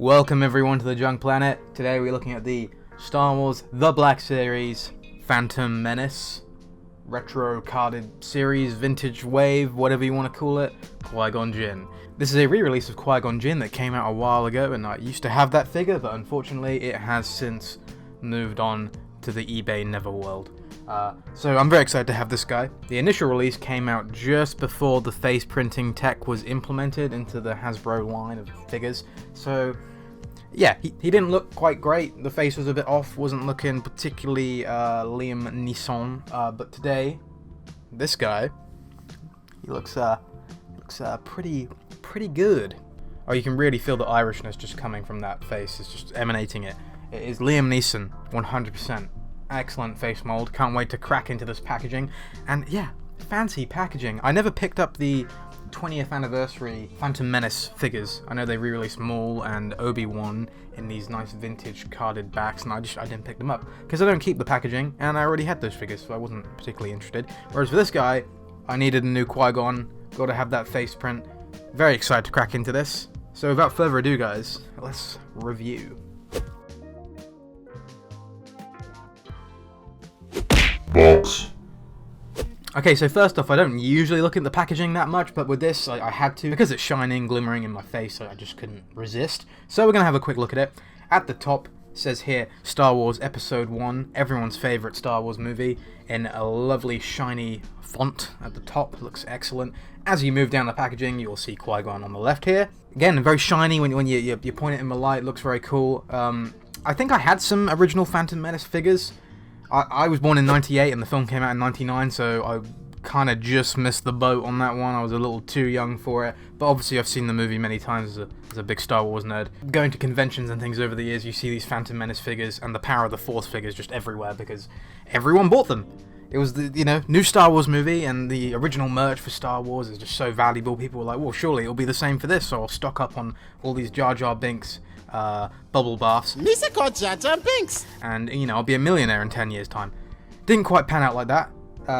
Welcome everyone to the Junk Planet. Today we're looking at the Star Wars The Black Series, Phantom Menace, retro carded series, vintage wave, whatever you want to call it, Qui-Gon Jinn. This is a re-release of Qui-Gon Jinn that came out a while ago, and I used to have that figure, but unfortunately it has since moved on to the eBay Neverworld. So I'm very excited to have this guy. The initial release came out just before the face printing tech was implemented into the Hasbro line of figures, so yeah, he didn't look quite great. The face was a bit off, wasn't looking particularly Liam Neeson, but today, this guy, he looks pretty good. Oh, you can really feel the Irishness just coming from that face. It's just emanating it. It is Liam Neeson, 100%. Excellent face mold. Can't wait to crack into this packaging. And yeah, fancy packaging. I never picked up the 20th anniversary Phantom Menace figures. I know they re-released Maul and Obi-Wan in these nice vintage carded backs, and I didn't pick them up because I don't keep the packaging, and I already had those figures, so I wasn't particularly interested. Whereas for this guy, I needed a new Qui-Gon. Got to have that face print. Very excited to crack into this. So without further ado, guys, let's review. Box. Okay, so first off, I don't usually look at the packaging that much, but with this, I had to. Because it's shining, glimmering in my face, I just couldn't resist. So we're going to have a quick look at it. At the top, says here, Star Wars Episode 1, everyone's favourite Star Wars movie, in a lovely shiny font at the top. Looks excellent. As you move down the packaging, you'll see Qui-Gon on the left here. Again, very shiny when you point it in the light, looks very cool. I think I had some original Phantom Menace figures. I was born in 98 and the film came out in 99, so I kind of just missed the boat on that one. I was a little too young for it, but obviously I've seen the movie many times as a big Star Wars nerd. Going to conventions and things over the years, you see these Phantom Menace figures and the Power of the Force figures just everywhere because everyone bought them. It was the new Star Wars movie, and the original merch for Star Wars is just so valuable. People were like, well, surely it'll be the same for this, so I'll stock up on all these Jar Jar Binks bubble baths. Lisa called Jar Jar Binks. And, I'll be a millionaire in 10 years' time. Didn't quite pan out like that,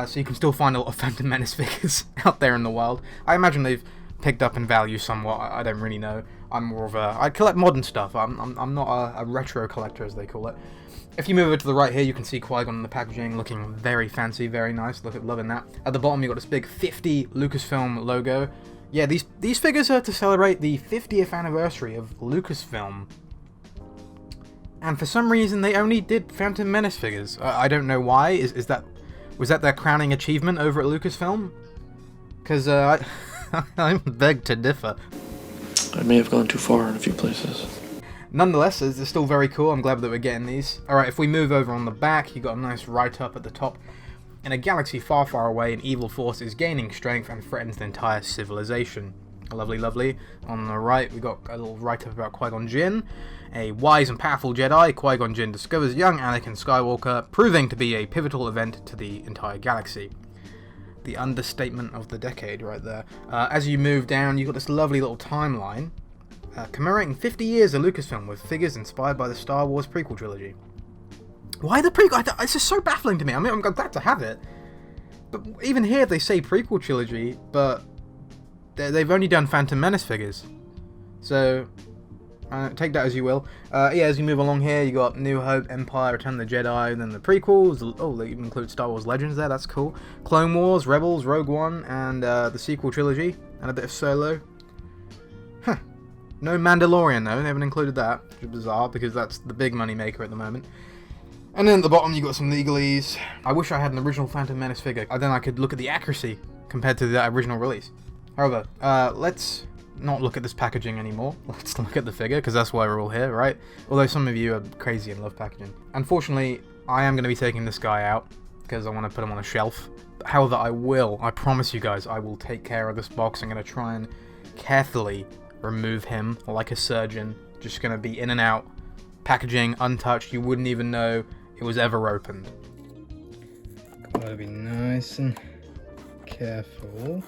so you can still find a lot of Phantom Menace figures out there in the wild. I imagine they've picked up in value somewhat. I don't really know. I'm more of I collect modern stuff. I'm not a retro collector, as they call it. If you move over to the right here, you can see Qui-Gon in the packaging, looking very fancy, very nice. Loving that. At the bottom, you've got this big 50 Lucasfilm logo. Yeah, these figures are to celebrate the 50th anniversary of Lucasfilm. And for some reason, they only did Phantom Menace figures. I don't know why. Was that their crowning achievement over at Lucasfilm? Because I beg to differ. I may have gone too far in a few places. Nonetheless, it's still very cool. I'm glad that we're getting these. Alright, if we move over on the back, you got a nice write-up at the top. In a galaxy far, far away, an evil force is gaining strength and threatens the entire civilization. Lovely. On the right, we got a little write-up about Qui-Gon Jinn. A wise and powerful Jedi, Qui-Gon Jinn discovers young Anakin Skywalker, proving to be a pivotal event to the entire galaxy. The understatement of the decade right there. As you move down, you've got this lovely little timeline commemorating 50 years of Lucasfilm with figures inspired by the Star Wars prequel trilogy. Why the prequel? It's just so baffling to me. I mean, I'm glad to have it. But even here, they say prequel trilogy, but they've only done Phantom Menace figures. So, take that as you will. As you move along here, you got New Hope, Empire, Return of the Jedi, then the prequels. Oh, they even include Star Wars Legends there, that's cool. Clone Wars, Rebels, Rogue One, and the sequel trilogy, and a bit of Solo. Huh. No Mandalorian, though. They haven't included that, which is bizarre, because that's the big money maker at the moment. And then at the bottom, you got some legalese. I wish I had an original Phantom Menace figure. Then I could look at the accuracy compared to the original release. However, let's not look at this packaging anymore. Let's look at the figure, because that's why we're all here, right? Although some of you are crazy and love packaging. Unfortunately, I am going to be taking this guy out, because I want to put him on a shelf. However, I promise you guys, I will take care of this box. I'm going to try and carefully remove him like a surgeon. Just going to be in and out. Packaging untouched. You wouldn't even know it was ever opened. Gotta be nice and careful.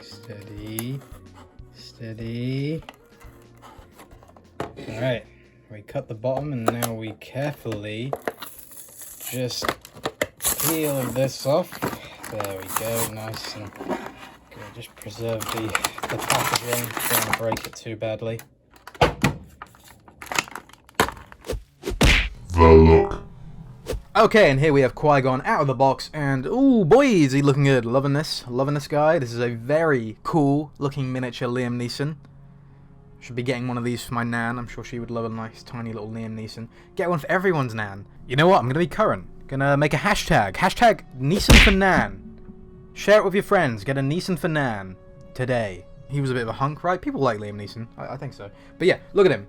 Steady. Alright, we cut the bottom and now we carefully just peel this off. There we go, nice and good. Just preserve the packaging, don't want to break it too badly. The look. Okay, and here we have Qui-Gon out of the box, and ooh boy, is he looking good. Loving this guy. This is a very cool looking miniature Liam Neeson. Should be getting one of these for my nan. I'm sure she would love a nice tiny little Liam Neeson. Get one for everyone's nan. You know what? I'm gonna be current. Gonna make a hashtag. Hashtag Neeson for Nan. Share it with your friends. Get a Neeson for Nan today. He was a bit of a hunk, right? People like Liam Neeson. I think so. But yeah, look at him.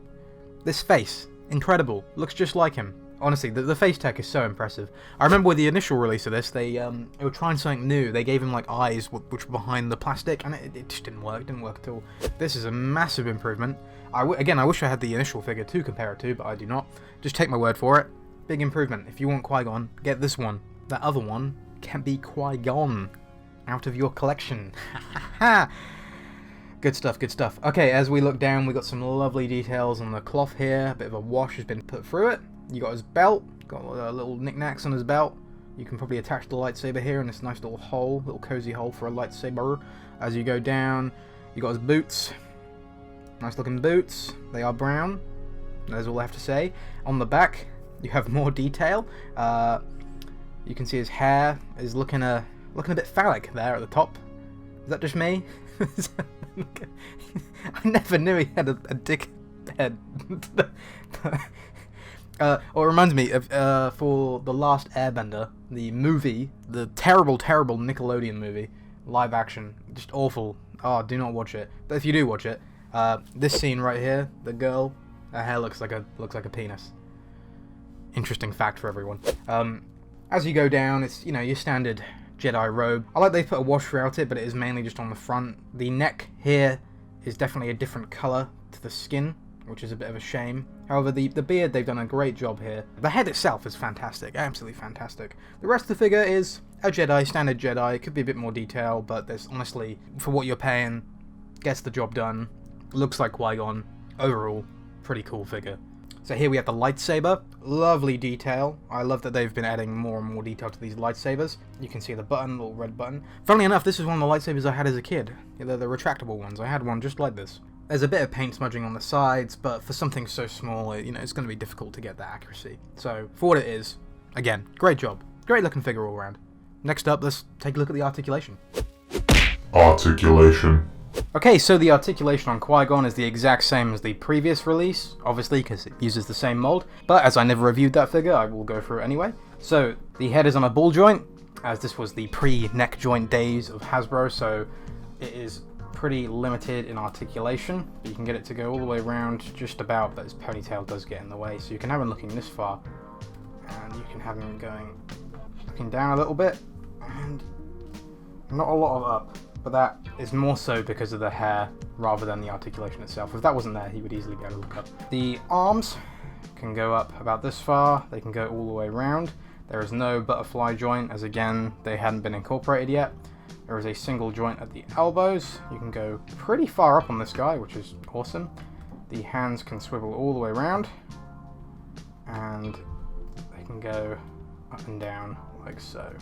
This face. Incredible. Looks just like him. Honestly, the face tech is so impressive. I remember with the initial release of this, they were trying something new. They gave him like eyes which were behind the plastic, and it just didn't work. Didn't work at all. This is a massive improvement. Again, I wish I had the initial figure to compare it to, but I do not. Just take my word for it. Big improvement. If you want Qui-Gon, get this one. That other one can be Qui-Gon out of your collection. Good stuff, good stuff. Okay, as we look down, we got some lovely details on the cloth here. A bit of a wash has been put through it. You got his belt, got little knickknacks on his belt. You can probably attach the lightsaber here in this nice little hole, little cozy hole for a lightsaber. As you go down, you got his boots. Nice looking boots. They are brown. That's all I have to say. On the back, you have more detail. You can see his hair is looking a bit phallic there at the top. Is that just me? I never knew he had a dick head. It reminds me of for The Last Airbender, the movie, the terrible Nickelodeon movie, live action, just awful. Oh, do not watch it. But if you do watch it, this scene right here, the girl, her hair looks like a penis. Interesting fact for everyone. As you go down, it's your standard Jedi robe. I like they put a wash throughout it, but it is mainly just on the front. The neck here is definitely a different color to the skin, which is a bit of a shame. However, the beard, they've done a great job here. The head itself is fantastic, absolutely fantastic. The rest of the figure is a Jedi, standard Jedi. It could be a bit more detail, but there's honestly, for what you're paying, gets the job done. Looks like Qui-Gon. Overall, pretty cool figure. So here we have the lightsaber. Lovely detail. I love that they've been adding more and more detail to these lightsabers. You can see the button, little red button. Funnily enough, this is one of the lightsabers I had as a kid. They're the retractable ones. I had one just like this. There's a bit of paint smudging on the sides, but for something so small, it's going to be difficult to get that accuracy. So, for what it is, again, great job. Great looking figure all around. Next up, let's take a look at the articulation. Articulation. Okay, so the articulation on Qui-Gon is the exact same as the previous release, obviously because it uses the same mold, but as I never reviewed that figure, I will go through it anyway. So, the head is on a ball joint, as this was the pre-neck joint days of Hasbro, so it is pretty limited in articulation, but you can get it to go all the way around just about, but his ponytail does get in the way, so you can have him looking this far, and you can have him looking down a little bit, and not a lot of up, but that is more so because of the hair rather than the articulation itself. If that wasn't there, he would easily be able to look up. The arms can go up about this far, they can go all the way around. There is no butterfly joint, as again, they hadn't been incorporated yet. There is a single joint at the elbows. You can go pretty far up on this guy, which is awesome. The hands can swivel all the way around, and they can go up and down like so.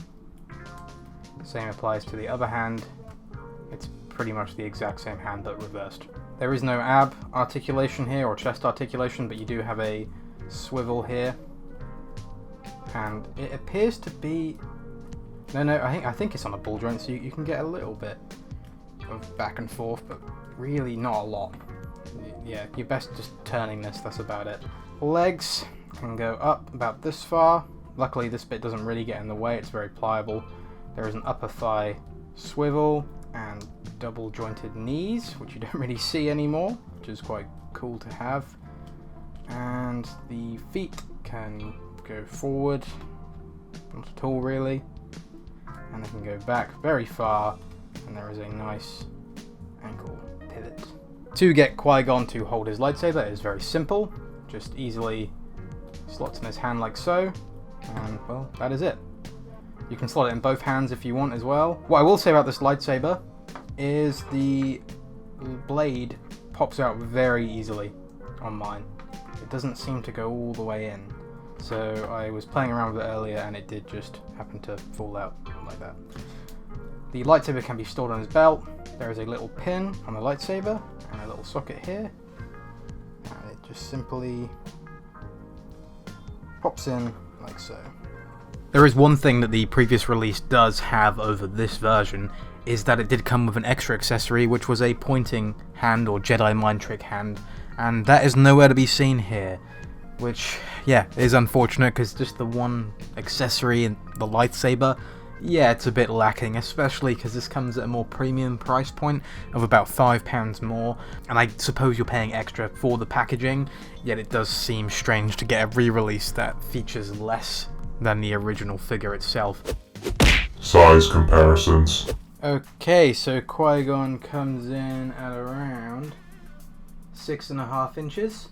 Same applies to the other hand. It's pretty much the exact same hand but reversed. There is no ab articulation here or chest articulation, but you do have a swivel here, and it appears to be no, I think it's on a ball joint, so you can get a little bit of back and forth, but really not a lot. Yeah, you're best just turning this, that's about it. Legs can go up about this far. Luckily this bit doesn't really get in the way, it's very pliable. There is an upper thigh swivel and double jointed knees, which you don't really see anymore, which is quite cool to have. And the feet can go forward, not at all really. And they can go back very far, and there is a nice ankle pivot. To get Qui-Gon to hold his lightsaber is very simple. Just easily slots in his hand like so, and well, that is it. You can slot it in both hands if you want as well. What I will say about this lightsaber is the blade pops out very easily on mine. It doesn't seem to go all the way in. So I was playing around with it earlier and it did just happen to fall out like that. The lightsaber can be stored on his belt. There is a little pin on the lightsaber and a little socket here. And it just simply Pops in like so. There is one thing that the previous release does have over this version, is that it did come with an extra accessory, which was a pointing hand or Jedi mind trick hand, and that is nowhere to be seen here, which, yeah, is unfortunate because just the one accessory and the lightsaber, yeah, it's a bit lacking, especially because this comes at a more premium price point of about £5 more, and I suppose you're paying extra for the packaging, yet it does seem strange to get a re-release that features less than the original figure itself. Size comparisons. Okay, so Qui-Gon comes in at around 6.5 inches.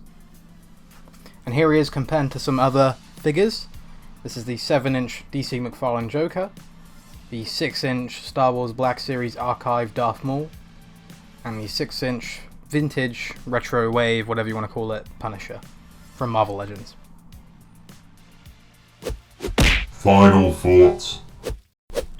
And here he is compared to some other figures. This is the 7-inch DC McFarlane Joker, the 6-inch Star Wars Black Series Archive Darth Maul, and the 6-inch vintage retro wave, whatever you want to call it, Punisher from Marvel Legends. Final thoughts.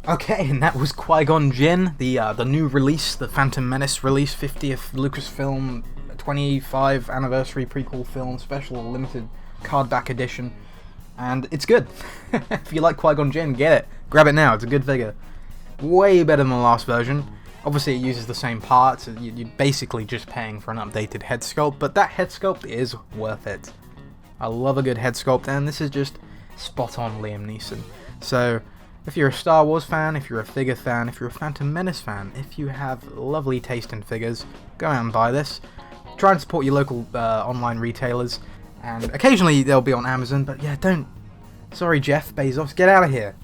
Okay, and that was Qui-Gon Jinn, the new release, the Phantom Menace release, 50th Lucasfilm 25th anniversary prequel film special limited card back edition, and it's good. If you like Qui-Gon Jinn, get it. Grab it now, it's a good figure. Way better than the last version. Obviously it uses the same parts, you're basically just paying for an updated head sculpt, but that head sculpt is worth it. I love a good head sculpt, and this is just spot on Liam Neeson. So, if you're a Star Wars fan, if you're a figure fan, if you're a Phantom Menace fan, if you have lovely taste in figures, go out and buy this. Try and support your local online retailers, and occasionally they'll be on Amazon, but yeah, don't. Sorry, Jeff Bezos, get out of here.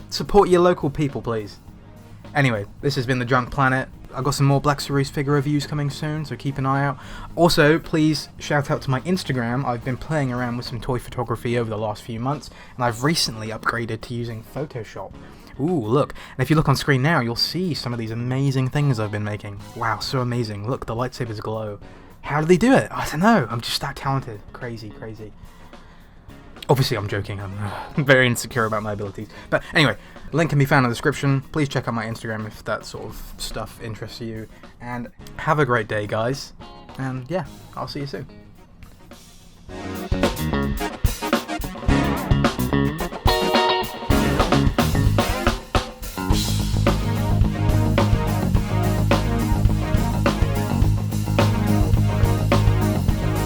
Support your local people, please. Anyway, this has been The Junk Planet. I've got some more Black Series figure reviews coming soon, so keep an eye out. Also, please shout out to my Instagram. I've been playing around with some toy photography over the last few months, and I've recently upgraded to using Photoshop. Ooh, look. And if you look on screen now, you'll see some of these amazing things I've been making. Wow, so amazing. Look, the lightsabers glow. How do they do it? I don't know. I'm just that talented. Crazy, crazy. Obviously, I'm joking. I'm very insecure about my abilities. But anyway, link can be found in the description. Please check out my Instagram if that sort of stuff interests you. And have a great day, guys. And yeah, I'll see you soon.